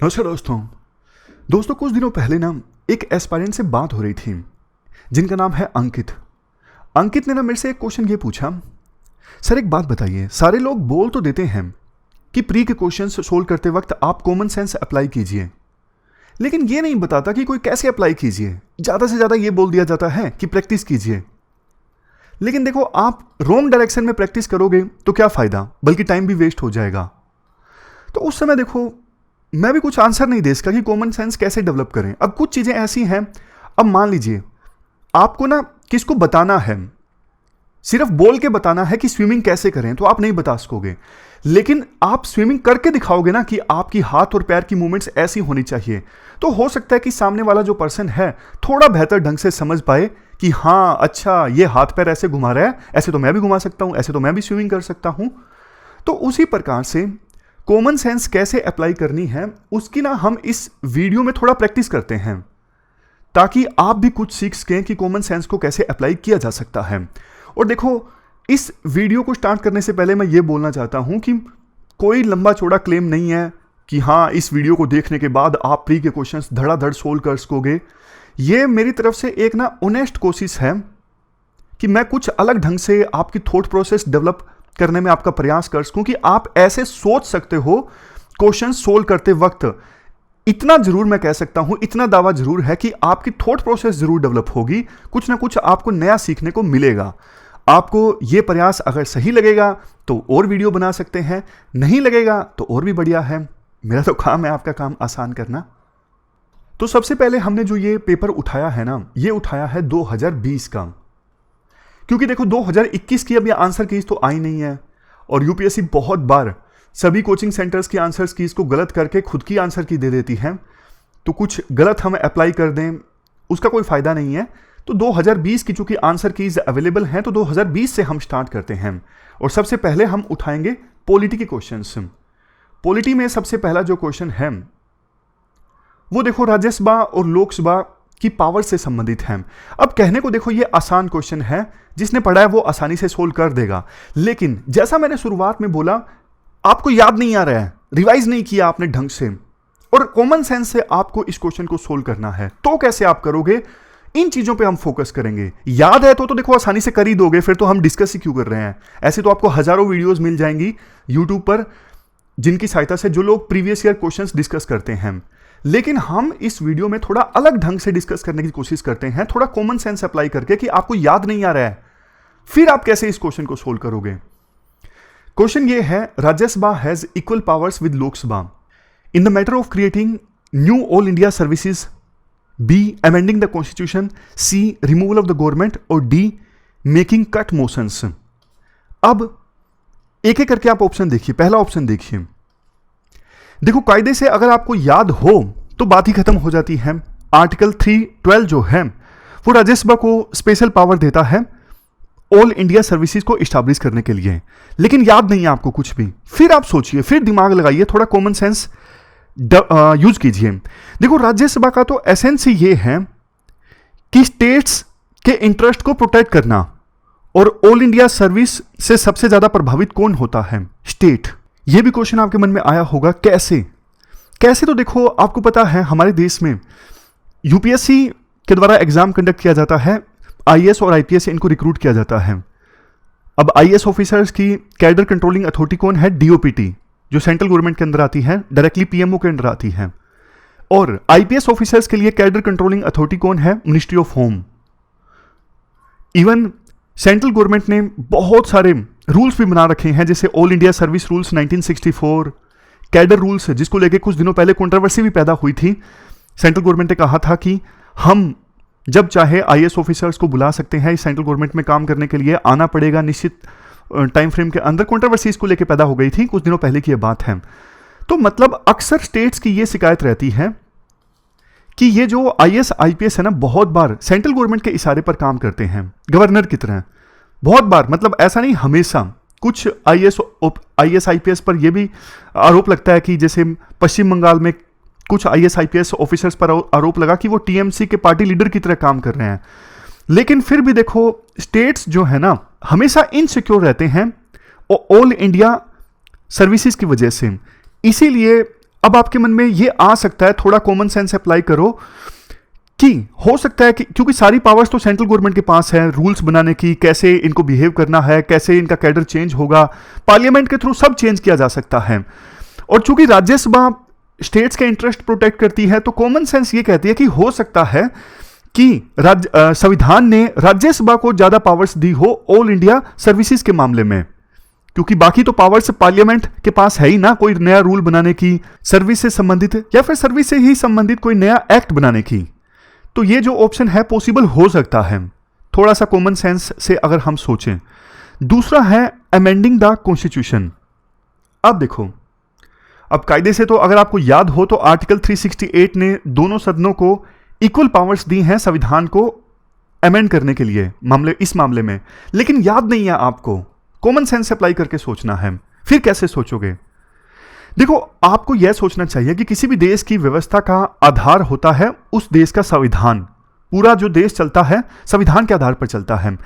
नमस्कार दोस्तों कुछ दिनों पहले ना एक एस्पायरेंट से बात हो रही थी जिनका नाम है अंकित। अंकित ने ना मेरे से एक क्वेश्चन ये पूछा, सर एक बात बताइए, सारे लोग बोल तो देते हैं कि प्री के क्वेश्चन सोल्व करते वक्त आप कॉमन सेंस अप्लाई कीजिए, लेकिन ये नहीं बताता कि कोई कैसे अप्लाई कीजिए। ज़्यादा से ज़्यादा ये बोल दिया जाता है कि प्रैक्टिस कीजिए, लेकिन देखो आप रॉन्ग डायरेक्शन में प्रैक्टिस करोगे तो क्या फ़ायदा, बल्कि टाइम भी वेस्ट हो जाएगा। तो उस समय देखो मैं भी कुछ आंसर नहीं दे सका कि कॉमन सेंस कैसे डेवलप करें। अब कुछ चीज़ें ऐसी हैं, अब मान लीजिए आपको ना किसको बताना है, सिर्फ बोल के बताना है कि स्विमिंग कैसे करें, तो आप नहीं बता सकोगे, लेकिन आप स्विमिंग करके दिखाओगे ना कि आपकी हाथ और पैर की मूवमेंट्स ऐसी होनी चाहिए, तो हो सकता है कि सामने वाला जो पर्सन है थोड़ा बेहतर ढंग से समझ पाए कि हाँ अच्छा ये हाथ पैर ऐसे घुमा रहा है, ऐसे तो मैं भी घुमा सकता हूँ, ऐसे तो मैं भी स्विमिंग कर सकता हूँ। तो उसी प्रकार से कॉमन सेंस कैसे अप्लाई करनी है उसकी ना हम इस वीडियो में थोड़ा प्रैक्टिस करते हैं, ताकि आप भी कुछ सीख सकें कि कॉमन सेंस को कैसे अप्लाई किया जा सकता है। और देखो इस वीडियो को स्टार्ट करने से पहले मैं ये बोलना चाहता हूं कि कोई लंबा चौड़ा क्लेम नहीं है कि हाँ इस वीडियो को देखने के बाद आप प्री के क्वेश्चंस धड़ाधड़ सोल्व कर सकोगे। ये मेरी तरफ से एक ना ऑनेस्ट कोशिश है कि मैं कुछ अलग ढंग से आपकी थॉट प्रोसेस डेवलप करने में आपका प्रयास कर सकूं कि आप ऐसे सोच सकते हो क्वेश्चन सोल्व करते वक्त। इतना जरूर मैं कह सकता हूं, इतना दावा जरूर है कि आपकी थॉट प्रोसेस जरूर डेवलप होगी, कुछ ना कुछ आपको नया सीखने को मिलेगा। आपको ये प्रयास अगर सही लगेगा तो और वीडियो बना सकते हैं, नहीं लगेगा तो और भी बढ़िया है। मेरा तो काम है आपका काम आसान करना। तो सबसे पहले हमने जो ये पेपर उठाया है ना, ये उठाया है 2020 का, क्योंकि देखो 2021 की अब ये आंसर कीज तो आई नहीं है, और यूपीएससी बहुत बार सभी कोचिंग सेंटर्स की आंसर कीज को गलत करके खुद की आंसर की दे देती है, तो कुछ गलत हम अप्लाई कर दें उसका कोई फायदा नहीं है। तो 2020 की चूंकि आंसर कीज अवेलेबल हैं तो 2020 से हम स्टार्ट करते हैं, और सबसे पहले हम उठाएंगे पॉलिटी के क्वेश्चंस। पॉलिटी में सबसे पहला जो क्वेश्चन है वो देखो राज्यसभा और लोकसभा की पावर से संबंधित है। अब कहने को देखो ये आसान क्वेश्चन है, जिसने पढ़ा है वो आसानी से सोल्व कर देगा, लेकिन जैसा मैंने शुरुआत में बोला आपको याद नहीं आ रहा है, रिवाइज नहीं किया आपने ढंग से, और कॉमन सेंस से आपको इस क्वेश्चन को सोल्व करना है, तो कैसे आप करोगे, इन चीजों पे हम फोकस करेंगे। याद है तो देखो आसानी से कर ही दोगे, फिर तो हम डिस्कस ही क्यों कर रहे हैं। ऐसे तो आपको हजारों वीडियोस मिल जाएंगी यूट्यूब पर जिनकी सहायता से जो लोग प्रीवियस ईयर क्वेश्चंस डिस्कस करते हैं, लेकिन हम इस वीडियो में थोड़ा अलग ढंग से डिस्कस करने की कोशिश करते हैं, थोड़ा कॉमन सेंस अप्लाई करके कि आपको याद नहीं आ रहा है, फिर आप कैसे इस क्वेश्चन को सोल्व करोगे। क्वेश्चन ये है, Rajya Sabha has equal powers with Lok Sabha in the matter of creating new all India services, B amending the constitution, C removal of the government, और डी मेकिंग कट मोशंस। अब एक एक करके आप ऑप्शन देखिए। पहला ऑप्शन देखिए, देखो कायदे से अगर आपको याद हो तो बात ही खत्म हो जाती है। आर्टिकल 312 जो है वो राज्यसभा को स्पेशल पावर देता है ऑल इंडिया सर्विसेज को इस्टेब्लिश करने के लिए, लेकिन याद नहीं है आपको कुछ भी, फिर आप सोचिए, फिर दिमाग लगाइए, थोड़ा कॉमन सेंस यूज कीजिए। देखो राज्यसभा का तो एसेंस ही ये है कि स्टेट्स के इंटरेस्ट को प्रोटेक्ट करना, और ऑल इंडिया सर्विस से सबसे ज्यादा प्रभावित कौन होता है, स्टेट। ये भी क्वेश्चन आपके मन में आया होगा, कैसे तो देखो आपको पता है हमारे देश में यूपीएससी के द्वारा एग्जाम कंडक्ट किया जाता है, आईएएस और आईपीएस से इनको रिक्रूट किया जाता है। अब आईएएस ऑफिसर्स की कैडर कंट्रोलिंग अथॉरिटी कौन है, डीओपीटी, जो सेंट्रल गवर्नमेंट के अंदर आती है, डायरेक्टली पीएमओ के अंदर आती है। और आईपीएस ऑफिसर्स के लिए कैडर कंट्रोलिंग अथॉरिटी कौन है, ministry of home. Even central government ने बहुत सारे रूल्स भी बना रखे हैं, जैसे all India service rules 1964, cadre rules, जिसको लेके कुछ दिनों पहले कंट्रोवर्सी भी पैदा हुई थी। सेंट्रल गवर्नमेंट ने कहा था कि हम जब चाहे आईएएस ऑफिसर्स को बुला सकते हैं, सेंट्रल गवर्नमेंट में काम करने के लिए आना पड़ेगा निश्चित टाइम फ्रेम के अंदर। कंट्रोवर्सीज को लेकर पैदा हो गई थी, कुछ दिनों पहले की यह बात है। तो मतलब अक्सर स्टेट्स की यह शिकायत रहती है कि ये जो आईएएस आईपीएस है ना, बहुत बार सेंट्रल गवर्नमेंट के इशारे पर काम करते हैं, गवर्नर की तरह। बहुत बार, मतलब ऐसा नहीं, हमेशा। कुछ आईएएस आईपीएस पर यह भी आरोप लगता है कि जैसे पश्चिम बंगाल में कुछ आईएएस आईपीएस ऑफिसर्स पर आरोप लगा कि वो टीएमसी के पार्टी लीडर की तरह काम कर रहे हैं। लेकिन फिर भी देखो स्टेट्स जो है ना हमेशा इनसिक्योर रहते हैं ऑल इंडिया सर्विसेज की वजह से। इसीलिए अब आपके मन में ये आ सकता है, थोड़ा कॉमन सेंस अप्लाई करो कि हो सकता है कि क्योंकि सारी पावर्स तो सेंट्रल गवर्नमेंट के पास है, रूल्स बनाने की, कैसे इनको बिहेव करना है, कैसे इनका कैडर चेंज होगा, पार्लियामेंट के थ्रू सब चेंज किया जा सकता है। और चूंकि राज्यसभा स्टेट्स के इंटरेस्ट प्रोटेक्ट करती है, तो कॉमन सेंस ये कहती है कि हो सकता है कि संविधान ने राज्यसभा को ज्यादा पावर्स दी हो ऑल इंडिया सर्विसेज के मामले में, क्योंकि बाकी तो पावर्स पार्लियामेंट के पास है ही ना, कोई नया रूल बनाने की, सर्विस से संबंधित या फिर सर्विस से ही संबंधित कोई नया एक्ट बनाने की। तो ये जो ऑप्शन है पॉसिबल हो सकता है, थोड़ा सा कॉमन सेंस से अगर हम सोचें। दूसरा है अमेंडिंग द कॉन्स्टिट्यूशन। अब देखो, अब कायदे से तो अगर आपको याद हो तो आर्टिकल 368 ने दोनों सदनों को इक्वल पावर्स दी हैं संविधान को अमेंड करने के लिए इस मामले में, लेकिन याद नहीं है आपको, कॉमन सेंस अप्लाई करके सोचना है। फिर कैसे सोचोगे? देखो, आपको यह सोचना चाहिए कि किसी भी देश की व्यवस्था का आधार होता है उस देश का संविधान। पूरा जो देश चलता है संविधान के आधार पर चलता है,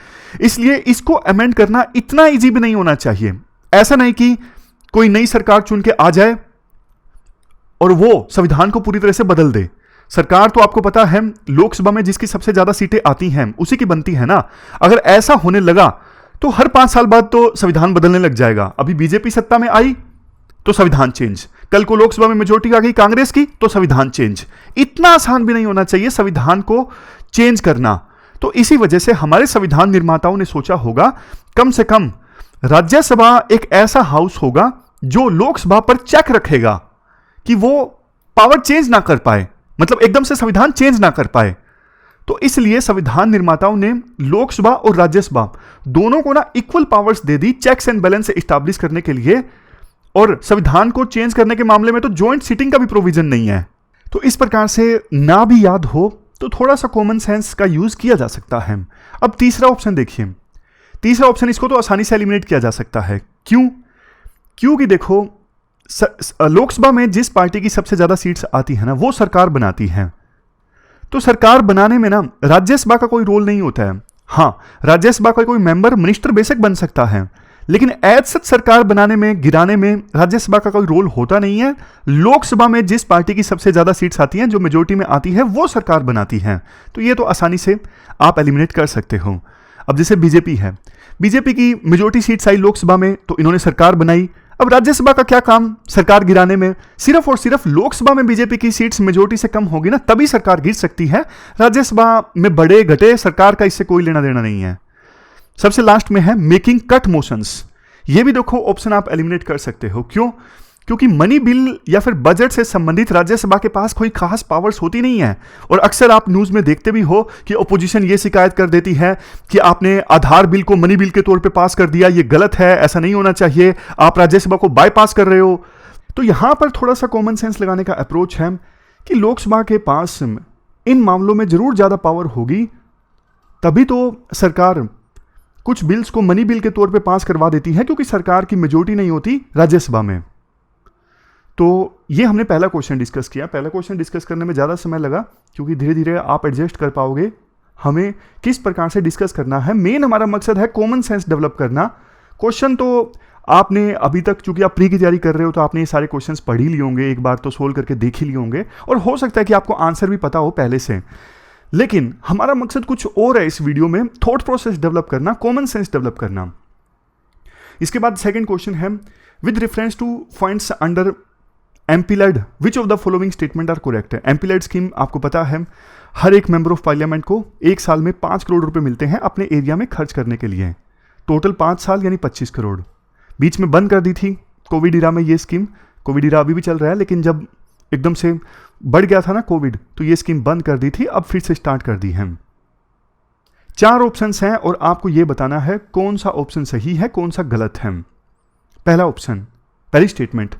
इसलिए इसको अमेंड करना इतना इजी भी नहीं होना चाहिए। ऐसा नहीं कि कोई नई सरकार चुन के आ जाए और वो संविधान को पूरी तरह से बदल दे। सरकार तो आपको पता है लोकसभा में जिसकी सबसे ज्यादा सीटें आती हैं उसी की बनती है ना। अगर ऐसा होने लगा तो हर 5 साल बाद तो संविधान बदलने लग जाएगा। अभी बीजेपी सत्ता में आई तो संविधान चेंज, कल को लोकसभा में मेजोरिटी आ गई कांग्रेस की तो संविधान चेंज। इतना आसान भी नहीं होना चाहिए संविधान को चेंज करना। तो इसी वजह से हमारे संविधान निर्माताओं ने सोचा होगा कम से कम राज्यसभा एक ऐसा हाउस होगा जो लोकसभा पर चेक रखेगा कि वो पावर चेंज ना कर पाए, मतलब एकदम से संविधान चेंज ना कर पाए। तो इसलिए संविधान निर्माताओं ने लोकसभा और राज्यसभा दोनों को ना इक्वल पावर्स दे दी चेक्स एंड बैलेंस एस्टैब्लिश करने के लिए। और संविधान को चेंज करने के मामले में तो जॉइंट सीटिंग का भी प्रोविजन नहीं है। तो इस प्रकार से ना भी याद हो तो थोड़ा सा कॉमन सेंस का यूज किया जा सकता है। अब तीसरा ऑप्शन देखिए, तीसरा ऑप्शन इसको तो आसानी से एलिमिनेट किया जा सकता है। क्योंकि देखो, लोकसभा में जिस पार्टी की सबसे ज्यादा सीट्स आती है ना वो सरकार बनाती है। तो सरकार बनाने में ना राज्यसभा का कोई रोल नहीं होता है। हाँ, राज्यसभा का कोई मेंबर मिनिस्टर बेशक बन सकता है, लेकिन एज सच सरकार बनाने में गिराने में राज्यसभा का कोई रोल होता नहीं है। लोकसभा में जिस पार्टी की सबसे ज्यादा सीट्स आती हैं, जो मेजोरिटी में आती है, वो सरकार बनाती है। तो ये तो आसानी से आप एलिमिनेट कर सकते हो। अब जैसे बीजेपी है, बीजेपी की मेजोरिटी सीट्स आई लोकसभा में तो इन्होंने सरकार बनाई। अब राज्यसभा का क्या काम सरकार गिराने में? सिर्फ और सिर्फ लोकसभा में बीजेपी की सीट्स मेजोरिटी से कम होगी ना, तभी सरकार गिर सकती है। राज्यसभा में बढ़े घटे सरकार का इससे कोई लेना देना नहीं है। सबसे लास्ट में है मेकिंग कट मोशंस। ये भी देखो ऑप्शन आप एलिमिनेट कर सकते हो। क्योंकि मनी बिल या फिर बजट से संबंधित राज्यसभा के पास कोई खास पावर्स होती नहीं है। और अक्सर आप न्यूज में देखते भी हो कि ओपोजिशन ये शिकायत कर देती है कि आपने आधार बिल को मनी बिल के तौर पे पास कर दिया, ये गलत है, ऐसा नहीं होना चाहिए, आप राज्यसभा को बाईपास कर रहे हो। तो यहां पर थोड़ा सा कॉमन सेंस लगाने का अप्रोच है कि लोकसभा के पास इन मामलों में जरूर ज्यादा पावर होगी, तभी तो सरकार कुछ बिल्स को मनी बिल के तौर पे पास करवा देती है, क्योंकि सरकार की मेजोरिटी नहीं होती राज्यसभा में। तो ये हमने पहला क्वेश्चन डिस्कस किया। पहला क्वेश्चन डिस्कस करने में ज़्यादा समय लगा, क्योंकि धीरे धीरे आप एडजस्ट कर पाओगे हमें किस प्रकार से डिस्कस करना है। मेन हमारा मकसद है कॉमन सेंस डेवलप करना। क्वेश्चन तो आपने अभी तक, चूंकि आप प्री की तैयारी कर रहे हो, तो आपने ये सारे क्वेश्चंस पढ़ ही लिए होंगे, एक बार तो सोल्व करके देख ही लिए होंगे, और हो सकता है कि आपको आंसर भी पता हो पहले से। लेकिन हमारा मकसद कुछ और है इस वीडियो में, थॉट प्रोसेस डेवलप करना, कॉमन सेंस डेवलप करना। इसके बाद सेकंड क्वेश्चन है, with reference to points under MPLAD which of the following statement are correct. MPLAD scheme आपको पता है, हर एक मेंबर ऑफ पार्लियामेंट को एक साल में 5 करोड़ रुपए मिलते हैं अपने एरिया में खर्च करने के लिए। टोटल 5 साल यानी 25 करोड़। बीच में बंद कर दी थी कोविड इरा में ये स्कीम। कोविड इरा अभी भी चल रहा है, लेकिन जब एकदम से बढ़ गया था ना कोविड, तो ये स्कीम बंद कर दी थी, अब फिर से स्टार्ट कर दी है। 4 ऑप्शंस हैं और आपको ये बताना है कौन सा ऑप्शन सही है, कौन सा गलत है। पहला ऑप्शन, पहली statement,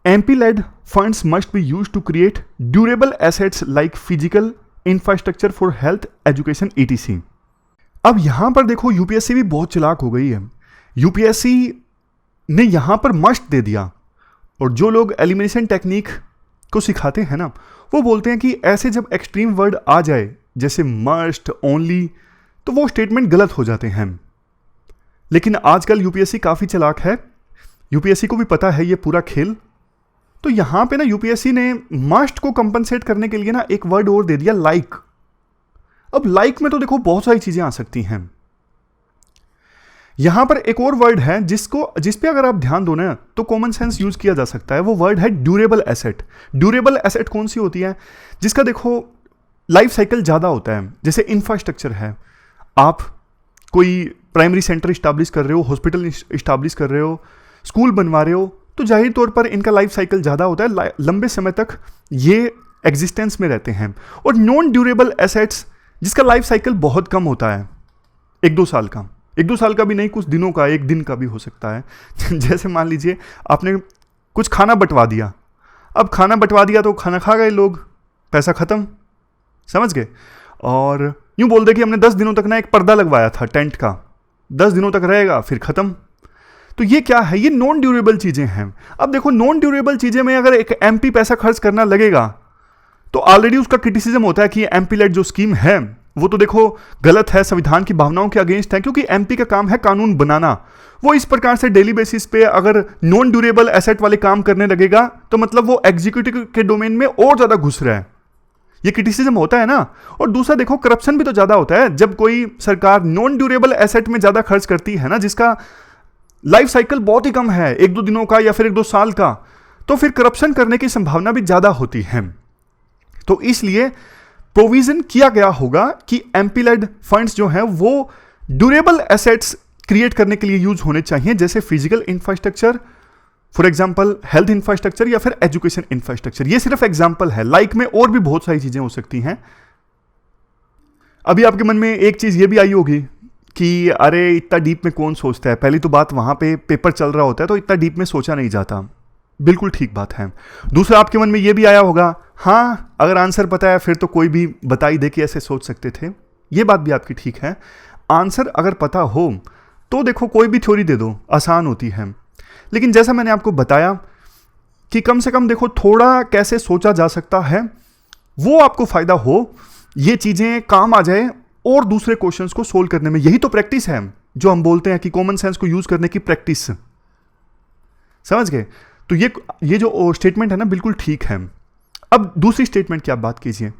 MPLAD funds must be used to create durable assets like physical infrastructure for health, education, ETC. अब यहां पर देखो, यूपीएससी भी बहुत चालाक हो गई है। यूपीएससी ने यहां पर मस्ट दे दिया, और जो लोग एलिमिनेशन टेक्निक को सिखाते हैं ना, वो बोलते हैं कि ऐसे जब एक्सट्रीम वर्ड आ जाए जैसे मस्ट, ओनली, तो वो स्टेटमेंट गलत हो जाते हैं। लेकिन आजकल यूपीएससी काफी चालाक है, यूपीएससी को भी पता है ये पूरा खेल, तो यहां पे ना यूपीएससी ने मस्ट को कंपनसेट करने के लिए ना एक वर्ड और दे दिया, लाइक। अब लाइक में तो देखो बहुत सारी चीजें आ सकती हैं। यहां पर एक और वर्ड है जिस पे अगर आप ध्यान दो ना तो कॉमन सेंस यूज किया जा सकता है। वो वर्ड है ड्यूरेबल एसेट। ड्यूरेबल एसेट कौन सी होती है? जिसका देखो लाइफ साइकिल ज्यादा होता है। जैसे इंफ्रास्ट्रक्चर है, आप कोई प्राइमरी सेंटर इस्टेब्लिश कर रहे हो, हॉस्पिटल इस्टेब्लिश कर रहे हो, स्कूल बनवा रहे हो, तो जाहिर तौर पर इनका लाइफ साइकिल ज़्यादा होता है, लंबे समय तक ये एग्जिस्टेंस में रहते हैं। और नॉन ड्यूरेबल एसेट्स जिसका लाइफ साइकिल बहुत कम होता है, 1-2 साल का, 1-2 साल का भी नहीं, कुछ दिनों का, 1 दिन का भी हो सकता है। जैसे मान लीजिए आपने कुछ खाना बंटवा दिया, अब खाना बंटवा दिया तो खाना खा गए लोग, पैसा खत्म, समझ गए। और यूं बोल दे कि हमने 10 दिनों तक ना एक पर्दा लगवाया था टेंट का, 10 दिनों तक रहेगा फिर खत्म। तो ये क्या है? ये नॉन ड्यूरेबल चीजें हैं। अब देखो नॉन ड्यूरेबल चीजें में अगर एक एमपी पैसा खर्च करना लगेगा तो ऑलरेडी उसका क्रिटिसिज्म होता है कि एमपी लेड जो स्कीम है वो तो देखो गलत है, संविधान की भावनाओं के अगेंस्ट है, क्योंकि एमपी का काम है कानून बनाना। वो इस प्रकार से डेली बेसिस पे अगर नॉन ड्यूरेबल एसेट वाले काम करने लगेगा तो मतलब वो एग्जीक्यूटिव के डोमेन में और ज्यादा घुस रहा है, ये क्रिटिसिज्म होता है ना। और दूसरा देखो करप्शन भी तो ज्यादा होता है। जब कोई सरकार नॉन ड्यूरेबल एसेट में ज्यादा खर्च करती है ना, जिसका लाइफ साइकिल बहुत ही कम है, 1-2 दिनों का या फिर 1-2 साल का, तो फिर करप्शन करने की संभावना भी ज्यादा होती है। तो इसलिए प्रोविजन किया गया होगा कि एमपी लेड फंड्स जो हैं वो ड्यूरेबल एसेट्स क्रिएट करने के लिए यूज होने चाहिए, जैसे physical infrastructure, for example health infrastructure या फिर एजुकेशन इंफ्रास्ट्रक्चर। ये सिर्फ एग्जाम्पल है, लाइक में और भी बहुत सारी चीजें हो सकती हैं। अभी आपके मन में एक चीज ये भी आई होगी कि अरे इतना डीप में कौन सोचता है। पहली तो बात, वहां पे पेपर चल रहा होता है तो इतना डीप में सोचा नहीं जाता, बिल्कुल ठीक बात है। दूसरा आपके मन में ये भी आया होगा, हाँ अगर आंसर पता है फिर तो कोई भी बता ही दे कि ऐसे सोच सकते थे। ये बात भी आपकी ठीक है, आंसर अगर पता हो तो देखो कोई भी थ्योरी दे दो, आसान होती है। लेकिन जैसा मैंने आपको बताया कि कम से कम देखो थोड़ा कैसे सोचा जा सकता है, वो आपको फायदा हो, ये चीजें काम आ जाए और दूसरे क्वेश्चंस को सोल्व करने में। यही तो प्रैक्टिस है जो हम बोलते हैं कि कॉमन सेंस को यूज करने की प्रैक्टिस, समझ गए। तो ये जो स्टेटमेंट है ना बिल्कुल ठीक है। अब दूसरी स्टेटमेंट की आप बात कीजिए,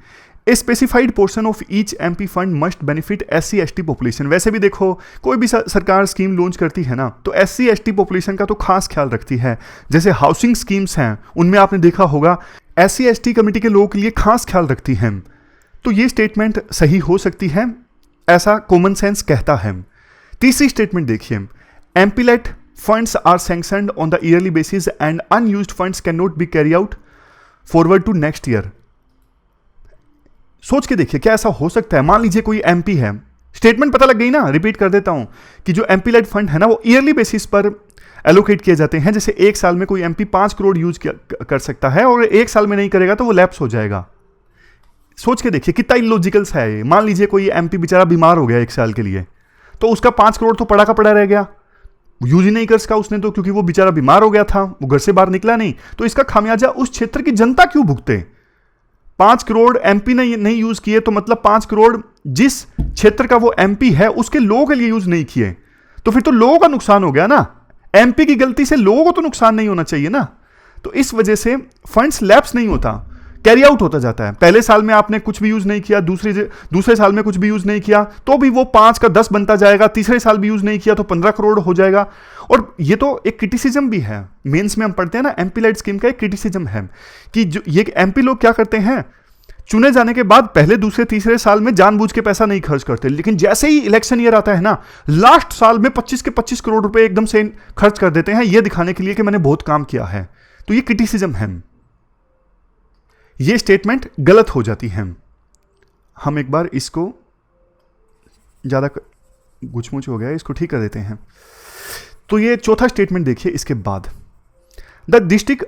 a specified portion of each MP fund must benefit SC ST population. वैसे भी देखो कोई भी सरकार स्कीम लॉन्च करती है ना तो SC ST पॉपुलेशन का तो खास ख्याल रखती है। जैसे हाउसिंग स्कीम्स हैं उनमें आपने देखा होगा SC ST कमेटी के लोगों के लिए खास ख्याल रखती हैं। तो ये स्टेटमेंट सही हो सकती है, ऐसा कॉमन सेंस कहता है। तीसरी स्टेटमेंट देखिए, MP LAD funds are sanctioned on the yearly basis and unused funds can not be carry out forward to next year. सोच के देखिए क्या ऐसा हो सकता है। मान लीजिए कोई एमपी है, स्टेटमेंट पता लग गई ना, रिपीट कर देता हूं कि जो एमपी लेड फंड है ना वो ईयरली बेसिस पर एलोकेट किए जाते हैं। जैसे एक साल में कोई एमपी 5 करोड़ यूज कर सकता है और एक साल में नहीं करेगा तो वो लैप्स हो जाएगा। सोच के देखिए कितना इलॉजिकल है ये। मान लीजिए कोई एमपी बेचारा बीमार हो गया 1 साल के लिए, तो उसका 5 करोड़ तो पड़ा का पड़ा रह गया, यूज ही नहीं कर सका उसने तो, क्योंकि वो बेचारा बीमार हो गया था, वो घर से बाहर निकला नहीं। तो इसका खामियाजा उस क्षेत्र की जनता क्यों भुगते? 5 करोड़ एमपी ने नहीं यूज किए तो मतलब 5 करोड़ जिस क्षेत्र का वो एमपी है उसके लोगों के लिए यूज नहीं किए, तो फिर तो लोगों का नुकसान हो गया ना। एमपी की गलती से लोगों को तो नुकसान नहीं होना चाहिए ना। तो इस वजह से फंड्स लैप्स नहीं होता, कैरी आउट होता जाता है। पहले साल में आपने कुछ भी यूज नहीं किया, दूसरे साल में कुछ भी यूज नहीं किया तो भी वो 5 का 10 बनता जाएगा, तीसरे साल भी यूज नहीं किया तो 15 करोड़ हो जाएगा। और ये तो एक क्रिटिसिज्म भी है, मेंस में हम पढ़ते हैं ना, एमपी लेड स्कीम का एक क्रिटिसिज्म है कि जो ये एमपी लोग क्या करते हैं, चुने जाने के बाद पहले दूसरे तीसरे साल में जानबूझ के पैसा नहीं खर्च करते, लेकिन जैसे ही इलेक्शन ईयर आता है ना, लास्ट साल में 25 के 25 करोड़ रुपए एकदम से खर्च कर देते हैं, ये दिखाने के लिए कि मैंने बहुत काम किया है। तो ये क्रिटिसिज्म है, ये स्टेटमेंट गलत हो जाती है। हम एक बार इसको ज्यादा गुचमुच हो गया, इसको ठीक कर देते हैं। तो ये चौथा स्टेटमेंट देखिए इसके बाद, the district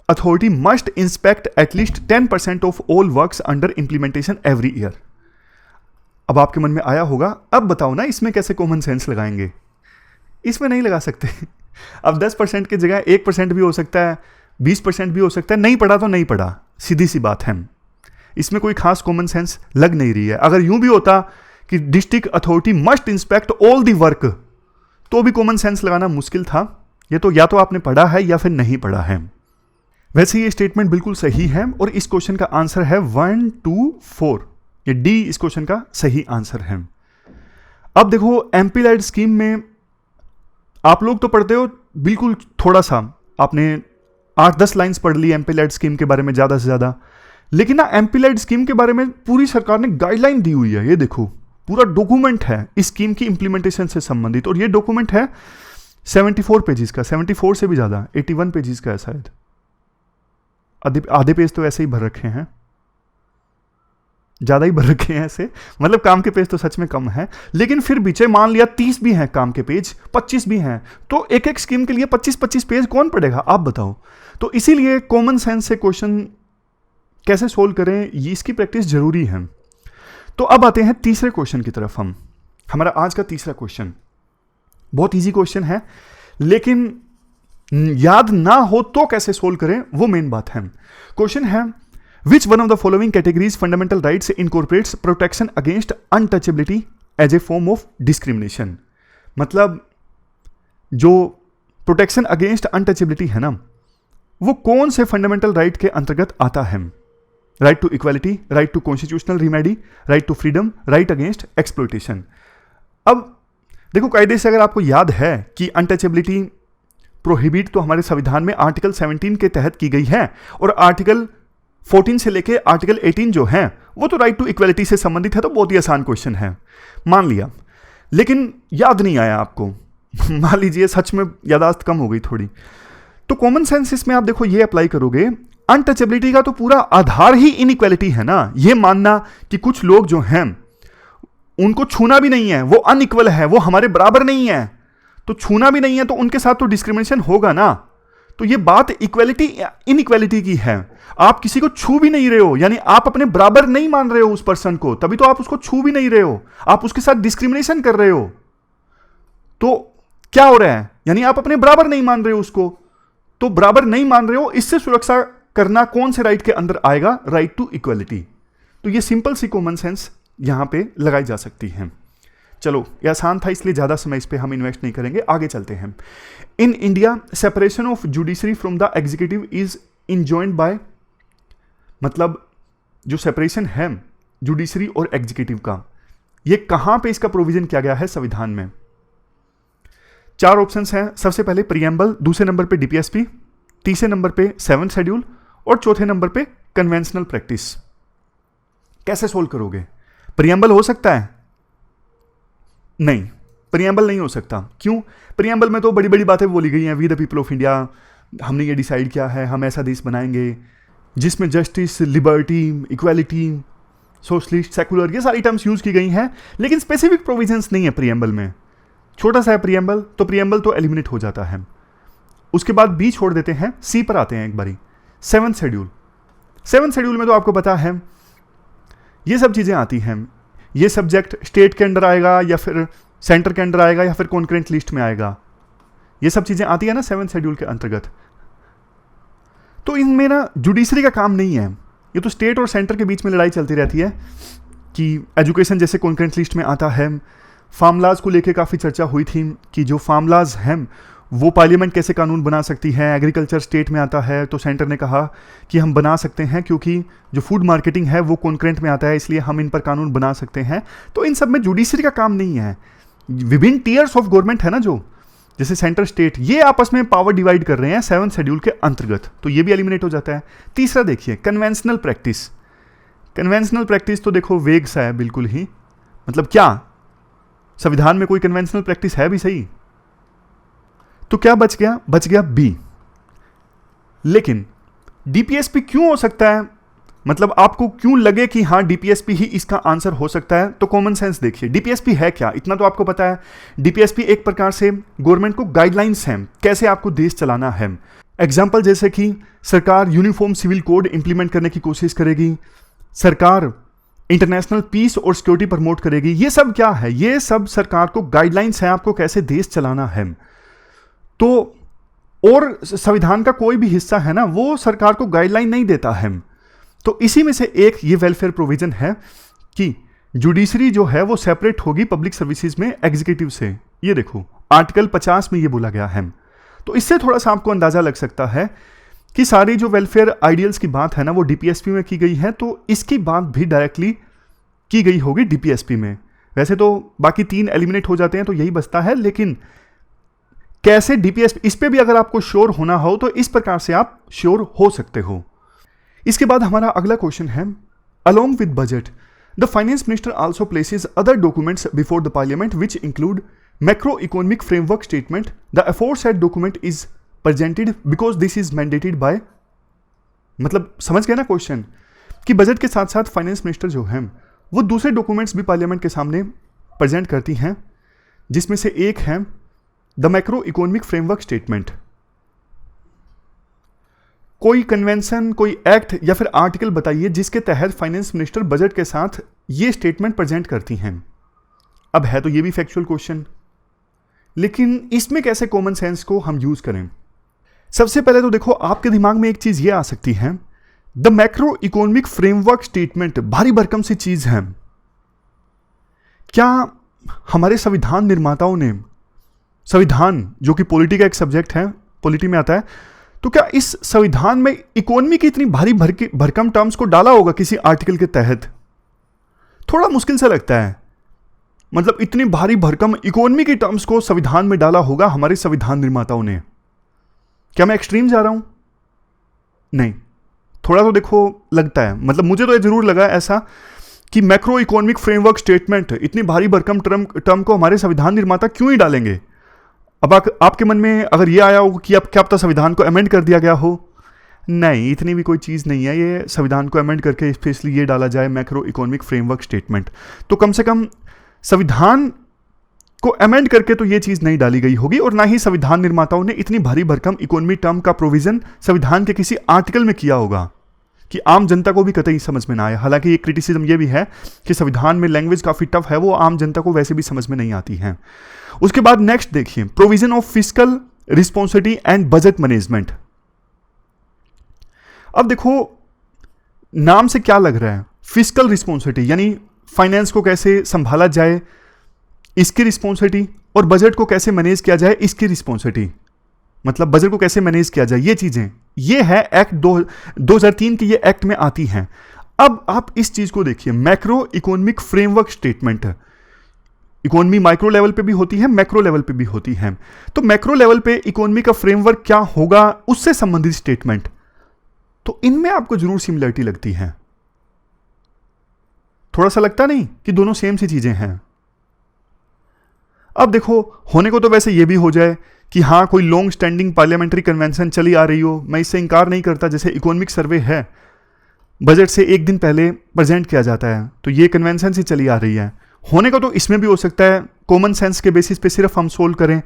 authority must inspect at least 10% of all works under implementation every year. अब आपके मन में आया होगा, अब बताओ ना इसमें कैसे कॉमन सेंस लगाएंगे? इसमें नहीं लगा सकते। अब 10% की जगह 1% भी हो सकता है, 20% भी हो सकता है। नहीं पढ़ा तो नहीं पढ़ा, सीधी सी बात है। इसमें कोई खास कॉमन सेंस लग नहीं रही है। अगर यूं भी होता कि district authority must inspect all the work, तो भी कॉमन सेंस लगाना मुश्किल था। ये तो या तो आपने पढ़ा है या फिर नहीं पढ़ा है। वैसे ये स्टेटमेंट बिल्कुल सही है और इस क्वेश्चन का आंसर है 1, 2, 4। ये डी इस क्वेश्चन का सही आंसर है। अब देखो एमपी-लैड स्कीम में आप लोग तो पढ़ते हो बिल्कुल थोड़ा सा, आपने 8-10 लाइंस पढ़ ली एमपी-लैड स्कीम के बारे में ज़्यादा से ज़्यादा, लेकिन ना एमपी-लैड स्कीम के बारे में पूरी सरकार ने गाइडलाइन दी हुई है। ये देखो पूरा डॉक्यूमेंट है इस स्कीम की इंप्लीमेंटेशन से संबंधित, और ये डॉक्यूमेंट है 74 पेजेस का, 74 से भी ज़्यादा, 81 पेजेस का है शायद। आधे पेज तो ऐसे ही भर रखे हैं, ज़्यादा ही भर रखे हैं ऐसे, मतलब काम के पेज तो सच में कम है, लेकिन फिर बीचे मान लिया 30 भी हैं काम के पेज, 25 भी हैं, तो एक एक स्कीम के लिए 25-25 पेज कौन पढ़ेगा आप बताओ। तो इसीलिए कॉमन सेंस से क्वेश्चन कैसे सोल्व करें, ये इसकी प्रैक्टिस जरूरी है। तो अब आते हैं तीसरे क्वेश्चन की तरफ। हमारा आज का तीसरा क्वेश्चन बहुत इजी क्वेश्चन है, लेकिन याद ना हो तो कैसे सोल्व करें वो मेन बात है। क्वेश्चन है which one of the following categories fundamental rights incorporates protection against untouchability as a form of discrimination. मतलब जो प्रोटेक्शन अगेंस्ट अनटचेबिलिटी है ना, वो कौन से फंडामेंटल राइट के अंतर्गत आता है? Right to equality, right to constitutional remedy, right to freedom, right against exploitation. अब देखो कायदे से अगर आपको याद है कि अनटचेबिलिटी प्रोहिबिट तो हमारे संविधान में आर्टिकल 17 के तहत की गई है, और आर्टिकल 14 से लेके आर्टिकल 18 जो है वो तो राइट टू इक्वालिटी से संबंधित है। तो बहुत ही आसान क्वेश्चन है, मान लिया, लेकिन याद नहीं आया आपको। मान लीजिए सच में यादाश्त कम हो गई थोड़ी, तो कॉमन सेंस इसमें आप देखो ये अप्लाई करोगे। अनटचेबिलिटी का तो पूरा आधार ही इनइक्वालिटी है ना, ये मानना कि कुछ लोग जो हैं उनको छूना भी नहीं है, वो अनइक्वल है, वो हमारे बराबर नहीं है, तो छूना भी नहीं है तो उनके साथ तो डिस्क्रिमिनेशन होगा ना। तो ये बात इक्वालिटी इनइक्वालिटी की है। आप किसी को छू भी नहीं रहे हो, यानी आप अपने बराबर नहीं मान रहे हो उस पर्सन को, तभी तो आप उसको छू भी नहीं रहे हो, आप उसके साथ डिस्क्रिमिनेशन कर रहे हो। तो क्या हो रहा है, यानी आप अपने बराबर नहीं मान रहे हो उसको, तो बराबर नहीं मान रहे हो, इससे सुरक्षा करना कौन से राइट के अंदर आएगा? Right to equality. तो ये सिंपल सी कॉमन सेंस यहां पे लगाई जा सकती है। चलो ये आसान था इसलिए ज्यादा समय इस पे हम इन्वेस्ट नहीं करेंगे, आगे चलते हैं। In India separation of judiciary from the executive is enjoined by, मतलब जो सेपरेशन है जुडिशरी और एग्जीक्यूटिव का, ये कहां पे इसका प्रोविजन किया गया है संविधान में? 4 ऑप्शंस हैं। सबसे पहले प्रीएम्बल, दूसरे नंबर पे डीपीएसपी, तीसरे नंबर पे 7th शेड्यूल और चौथे नंबर पे कन्वेंशनल प्रैक्टिस। कैसे सोल्व करोगे? प्रीएम्बल हो सकता है? नहीं, प्रीएम्बल नहीं हो सकता। क्यों? प्रीएम्बल में तो बड़ी बड़ी बातें बोली गई हैं, we the people of India, हमने ये डिसाइड किया है, हम ऐसा देश बनाएंगे जिसमें justice, liberty, equality, socialist, secular, ये सारी टर्म्स यूज की गई हैं, लेकिन स्पेसिफिक प्रोविजंस नहीं है प्रीएम्बल में। छोटा सा है प्रीएम्बल, तो प्रीएम्बल तो एलिमिनेट हो जाता है। उसके बाद बी छोड़ देते हैं, सी पर आते हैं एक बारी। 7th शेड्यूल, 7th शेड्यूल में तो आपको पता है ये सब चीजें आती हैं। ये सब्जेक्ट स्टेट के अंडर आएगा या फिर सेंटर के अंडर आएगा या फिर कॉन्करेंट लिस्ट में आएगा, ये सब चीजें आती है ना 7th शेड्यूल के अंतर्गत। तो इनमें ना जुडिशरी का काम नहीं है, ये तो स्टेट और सेंटर के बीच में लड़ाई चलती रहती है कि एजुकेशन जैसे कॉन्करेंट लिस्ट में आता है। फार्म लॉज को लेकर काफ़ी चर्चा हुई थी कि जो फार्म लॉज हैं वो पार्लियामेंट कैसे कानून बना सकती है। एग्रीकल्चर स्टेट में आता है तो सेंटर ने कहा कि हम बना सकते हैं, क्योंकि जो फूड मार्केटिंग है वो कॉन्करेंट में आता है, इसलिए हम इन पर कानून बना सकते हैं। तो इन सब में जुडिशरी का काम नहीं है। विभिन्न टीयर्स ऑफ गवर्नमेंट है ना, जो जैसे सेंटर स्टेट, ये आपस में पावर डिवाइड कर रहे हैं 7th शेड्यूल के अंतर्गत, तो ये भी एलिमिनेट हो जाता है। तीसरा देखिए कन्वेंशनल प्रैक्टिस। कन्वेंशनल प्रैक्टिस तो देखो वेग सा है बिल्कुल ही, मतलब क्या संविधान में कोई कन्वेंशनल प्रैक्टिस है भी सही? तो क्या बच गया? बच गया बी। लेकिन डीपीएसपी क्यों हो सकता है? मतलब आपको क्यों लगे कि हाँ डीपीएसपी ही इसका आंसर हो सकता है? तो कॉमन सेंस देखिए, डीपीएसपी है क्या, इतना तो आपको पता है। डीपीएसपी एक प्रकार से गवर्नमेंट को गाइडलाइंस हैं कैसे आपको देश चलाना है। एग्जाम्पल जैसे कि सरकार यूनिफॉर्म सिविल कोड इंप्लीमेंट करने की कोशिश करेगी, सरकार इंटरनेशनल पीस और सिक्योरिटी प्रमोट करेगी। ये सब क्या है? ये सब सरकार को गाइडलाइंस है आपको कैसे देश चलाना है। तो और संविधान का कोई भी हिस्सा है ना, वो सरकार को गाइडलाइन नहीं देता है। तो इसी में से एक ये वेलफेयर प्रोविजन है कि जुडिशरी जो है वो सेपरेट होगी पब्लिक सर्विसेज में एग्जीक्यूटिव से। ये देखो आर्टिकल 50 में ये बोला गया है। तो इससे थोड़ा सा आपको अंदाजा लग सकता है कि सारी जो वेलफेयर आइडियल्स की बात है ना वो डीपीएसपी में की गई है, तो इसकी बात भी डायरेक्टली की गई होगी डीपीएसपी में। वैसे तो बाकी 3 एलिमिनेट हो जाते हैं तो यही बचता है, लेकिन कैसे डीपीएसपी, इस पे भी अगर आपको श्योर होना हो तो इस प्रकार से आप श्योर हो सकते हो। इसके बाद हमारा अगला क्वेश्चन है, along with budget the finance minister also places other documents before the parliament which include macro economic framework statement. The aforesaid document is presented because this is mandated bye, मतलब समझ गए ना क्वेश्चन, कि budget के साथ साथ finance minister जो हैं वो दूसरे डॉक्यूमेंट्स भी पार्लियामेंट के सामने प्रेजेंट करती हैं, जिसमें से एक है the macro economic framework statement. कोई कन्वेंशन, कोई एक्ट या फिर आर्टिकल बताइए जिसके तहत फाइनेंस मिनिस्टर बजट के साथ ये स्टेटमेंट प्रेजेंट करती हैं। अब है तो ये भी फैक्चुअल क्वेश्चन, लेकिन इसमें कैसे कॉमन सेंस को हम यूज करें। सबसे पहले तो देखो आपके दिमाग में एक चीज ये आ सकती है, the macro economic framework statement भारी भरकम सी चीज है। क्या हमारे संविधान निर्माताओं ने, संविधान जो कि पॉलिटी का एक सब्जेक्ट है, पॉलिटी में आता है, तो क्या इस संविधान में इकोनॉमी की इतनी भारी भरकम टर्म्स को डाला होगा किसी आर्टिकल के तहत? थोड़ा मुश्किल सा लगता है, मतलब इतनी भारी भरकम इकोनॉमी की टर्म्स को संविधान में डाला होगा हमारे संविधान निर्माताओं ने। क्या मैं एक्सट्रीम जा रहा हूं? नहीं, थोड़ा तो देखो लगता है, मतलब मुझे तो ये जरूर लगा ऐसा कि मैक्रो इकोनॉमिक फ्रेमवर्क स्टेटमेंट, इतनी भारी भरकम टर्म को हमारे संविधान निर्माता क्यों ही डालेंगे। अब आपके मन में अगर ये आया हो कि अब क्या पता संविधान को अमेंड कर दिया गया हो, नहीं, इतनी भी कोई चीज़ नहीं है ये संविधान को अमेंड करके स्पेशली ये डाला जाए मैक्रो इकोनॉमिक फ्रेमवर्क स्टेटमेंट। तो कम से कम संविधान को अमेंड करके तो ये चीज़ नहीं डाली गई होगी, और ना ही संविधान निर्माताओं ने इतनी भारी भरकम इकोनॉमी टर्म का प्रोविजन संविधान के किसी आर्टिकल में किया होगा कि आम जनता को भी कतई समझ में ना आए। हालांकि ये क्रिटिसिज्म ये भी है कि संविधान में लैंग्वेज काफ़ी टफ है, वो आम जनता को वैसे भी समझ में नहीं आती है। उसके बाद नेक्स्ट देखिए, provision of fiscal responsibility and budget management. अब देखो नाम से क्या लग रहा है, फिस्कल रिस्पॉन्सिबिलिटी यानी फाइनेंस को कैसे संभाला जाए इसकी रिस्पॉन्सिबिलिटी, और बजट को कैसे मैनेज किया जाए इसकी रिस्पॉन्सिबिलिटी, मतलब बजट को कैसे मैनेज किया जाए, ये चीजें, ये है एक्ट 2003 की ये एक्ट में आती हैं। अब आप इस चीज को देखिए, macro economic framework statement, economy micro level पे भी होती है, मैक्रो लेवल पे भी होती है। तो मैक्रो लेवल पे इकोनॉमी का फ्रेमवर्क क्या होगा उससे संबंधित स्टेटमेंट, तो इनमें आपको जरूर सिमिलरिटी लगती है। थोड़ा सा लगता नहीं कि दोनों सेम सी चीजें हैं। अब देखो होने को तो वैसे ये भी हो जाए कि हाँ कोई लॉन्ग स्टैंडिंग पार्लियामेंट्री कन्वेंशन चली आ रही हो, मैं इससे इंकार नहीं करता, जैसे इकोनॉमिक सर्वे है बजट से एक दिन पहले प्रेजेंट किया जाता है, तो ये कन्वेंशन से चली आ रही है। होने को तो इसमें भी हो सकता है, कॉमन सेंस के बेसिस पे सिर्फ हम सोल्व करें,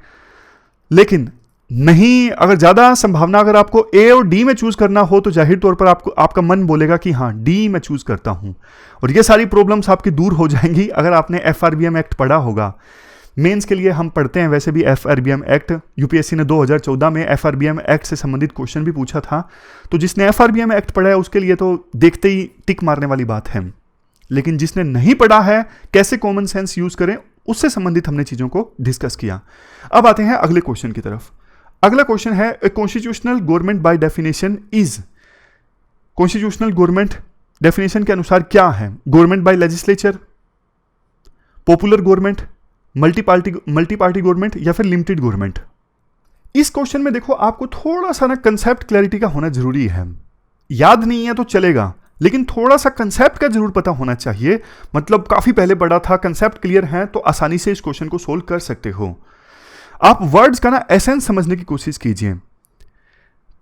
लेकिन नहीं, अगर ज़्यादा संभावना अगर आपको ए और डी में चूज करना हो तो जाहिर तौर पर आपका मन बोलेगा कि हाँ डी मैं चूज करता हूं, और ये सारी प्रॉब्लम्स आपकी दूर हो जाएंगी अगर आपने एफआरबीएम एक्ट पढ़ा होगा। मेंस के लिए हम पढ़ते हैं वैसे भी एफआरबीएम एक्ट, यूपीएससी ने 2014 में एफआरबीएम एक्ट से संबंधित क्वेश्चन भी पूछा था, तो जिसने एफआरबीएम एक्ट पढ़ा है उसके लिए तो देखते ही टिक मारने वाली बात है, लेकिन जिसने नहीं पढ़ा है कैसे कॉमन सेंस यूज करें उससे संबंधित हमने चीजों को डिस्कस किया। अब आते हैं अगले क्वेश्चन की तरफ। अगला क्वेश्चन है, a constitutional government by definition is, constitutional government definition के अनुसार क्या है? Government by legislature, popular government, multi party government या फिर लिमिटेड गवर्नमेंट। इस क्वेश्चन में देखो आपको थोड़ा सा ना कंसेप्ट क्लैरिटी का होना जरूरी है। याद नहीं है तो चलेगा, लेकिन थोड़ा सा कंसेप्ट का जरूर पता होना चाहिए। मतलब काफी पहले पढ़ा था, कंसेप्ट क्लियर है तो आसानी से इस क्वेश्चन को सोल्व कर सकते हो। आप वर्ड्स का ना एसेंस समझने की कोशिश कीजिए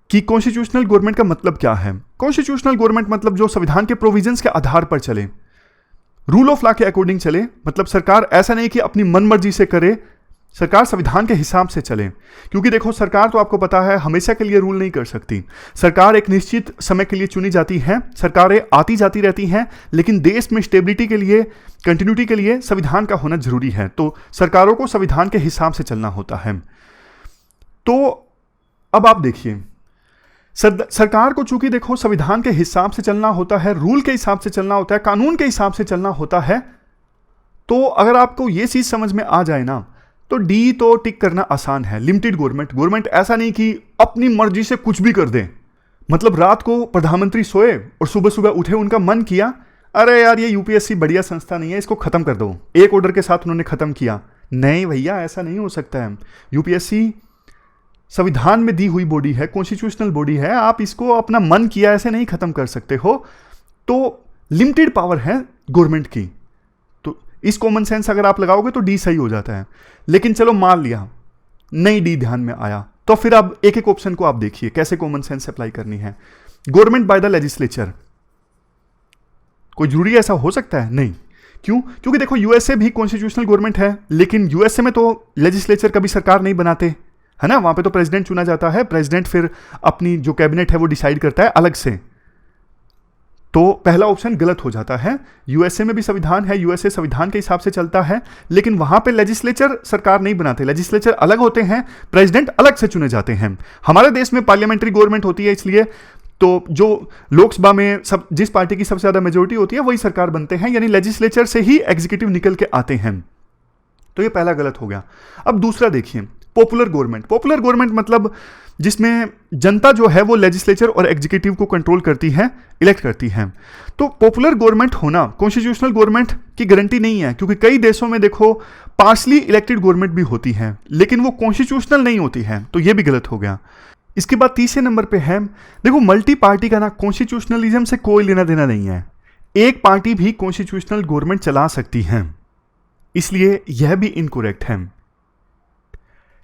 कि कॉन्स्टिट्यूशनल गवर्नमेंट का मतलब क्या है। कॉन्स्टिट्यूशनल गवर्नमेंट मतलब जो संविधान के प्रोविजंस के आधार पर चले, रूल ऑफ लॉ के अकॉर्डिंग चले। मतलब सरकार ऐसा नहीं कि अपनी मनमर्जी से करे, सरकार संविधान के हिसाब से चले। क्योंकि देखो सरकार तो आपको पता है हमेशा के लिए रूल नहीं कर सकती, सरकार एक निश्चित समय के लिए चुनी जाती है, सरकारें आती जाती रहती हैं, लेकिन देश में स्टेबिलिटी के लिए, कंटिन्यूटी के लिए संविधान का होना जरूरी है। तो सरकारों को संविधान के हिसाब से चलना होता है। तो अब आप देखिए, सरकार को चूंकि देखो संविधान के हिसाब से चलना होता है, रूल के हिसाब से चलना होता है, कानून के हिसाब से चलना होता है, तो अगर आपको यह चीज समझ में आ जाए ना तो डी तो टिक करना आसान है। लिमिटेड गवर्नमेंट, गवर्नमेंट ऐसा नहीं कि अपनी मर्जी से कुछ भी कर दे, मतलब रात को प्रधानमंत्री सोए और सुबह सुबह उठे, उनका मन किया अरे यार ये यूपीएससी बढ़िया संस्था नहीं है, इसको खत्म कर दो, एक ऑर्डर के साथ उन्होंने खत्म किया। नहीं भैया, ऐसा नहीं हो सकता है। यूपीएससी संविधान में दी हुई बॉडी है, कॉन्स्टिट्यूशनल बॉडी है, आप इसको अपना मन किया ऐसे नहीं खत्म कर सकते हो। तो लिमिटेड पावर है गवर्नमेंट की, तो इस कॉमन सेंस अगर आप लगाओगे तो डी सही हो जाता है। लेकिन चलो मान लिया नहीं डी ध्यान में आया, तो फिर अब एक एक ऑप्शन को आप देखिए कैसे कॉमन सेंस अप्लाई करनी है। गवर्नमेंट बाय द लेजिस्लेचर, कोई जरूरी ऐसा हो सकता है? नहीं। क्यों? क्योंकि देखो यूएसए भी कॉन्स्टिट्यूशनल गवर्नमेंट है, लेकिन यूएसए में तो लेजिस्लेचर कभी सरकार नहीं बनाते, है ना, वहां पे तो प्रेसिडेंट चुना जाता है, प्रेसिडेंट फिर अपनी जो कैबिनेट है वो डिसाइड करता है अलग से। तो पहला ऑप्शन गलत हो जाता है। यूएसए में भी संविधान है, यूएसए संविधान के हिसाब से चलता है, लेकिन वहां पे लेजिस्लेचर सरकार नहीं बनाते, लेजिस्लेचर अलग होते हैं, प्रेसिडेंट अलग से चुने जाते हैं। हमारे देश में पार्लियामेंट्री गवर्नमेंट होती है, इसलिए तो जो लोकसभा में सब जिस पार्टी की सबसे ज्यादा मेजोरिटी होती है वही सरकार बनते हैं, यानी लेजिस्लेचर से ही एग्जीक्यूटिव निकल के आते हैं। तो ये पहला गलत हो गया। अब दूसरा देखिए, पॉपुलर गवर्नमेंट। पॉपुलर गवर्नमेंट मतलब जिसमें जनता जो है वो लेजिस्लेचर और एग्जीक्यूटिव को कंट्रोल करती है, इलेक्ट करती है। तो पॉपुलर गवर्नमेंट होना कॉन्स्टिट्यूशनल गवर्नमेंट की गारंटी नहीं है, क्योंकि कई देशों में देखो पार्शली इलेक्टेड गवर्नमेंट भी होती है, लेकिन वो कॉन्स्टिट्यूशनल नहीं होती है, तो ये भी गलत हो गया। इसके बाद तीसरे नंबर पे है, देखो मल्टी पार्टी का ना कॉन्स्टिट्यूशनलिज्म से कोई लेना देना नहीं है। एक पार्टी भी कॉन्स्टिट्यूशनल गवर्नमेंट चला सकती है, इसलिए यह भी इनकरेक्ट है।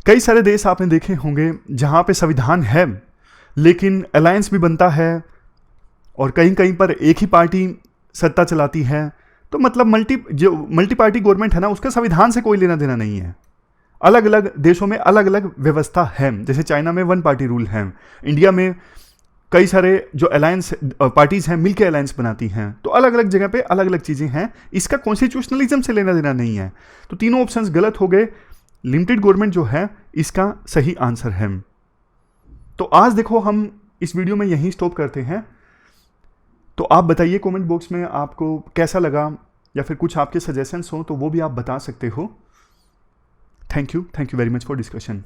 कई सारे देश आपने देखे होंगे जहां पे संविधान है लेकिन अलायंस भी बनता है और कहीं कहीं पर एक ही पार्टी सत्ता चलाती है। तो मतलब मल्टी पार्टी गवर्नमेंट है ना, उसका संविधान से कोई लेना देना नहीं है। अलग अलग देशों में अलग अलग व्यवस्था है, जैसे चाइना में वन पार्टी रूल है, इंडिया में कई सारे जो अलायंस पार्टीज हैं मिलकर अलायंस बनाती हैं, तो अलग अलग जगह पे अलग अलग चीजें हैं, इसका कॉन्स्टिट्यूशनलिज्म से लेना देना नहीं है। तो तीनों ऑप्शंस गलत हो गए। लिमिटेड गवर्नमेंट जो है इसका सही आंसर है। तो आज देखो हम इस वीडियो में यहीं स्टॉप करते हैं। तो आप बताइए कमेंट बॉक्स में आपको कैसा लगा, या फिर कुछ आपके सजेशंस हो तो वो भी आप बता सकते हो। Thank you very much for discussion.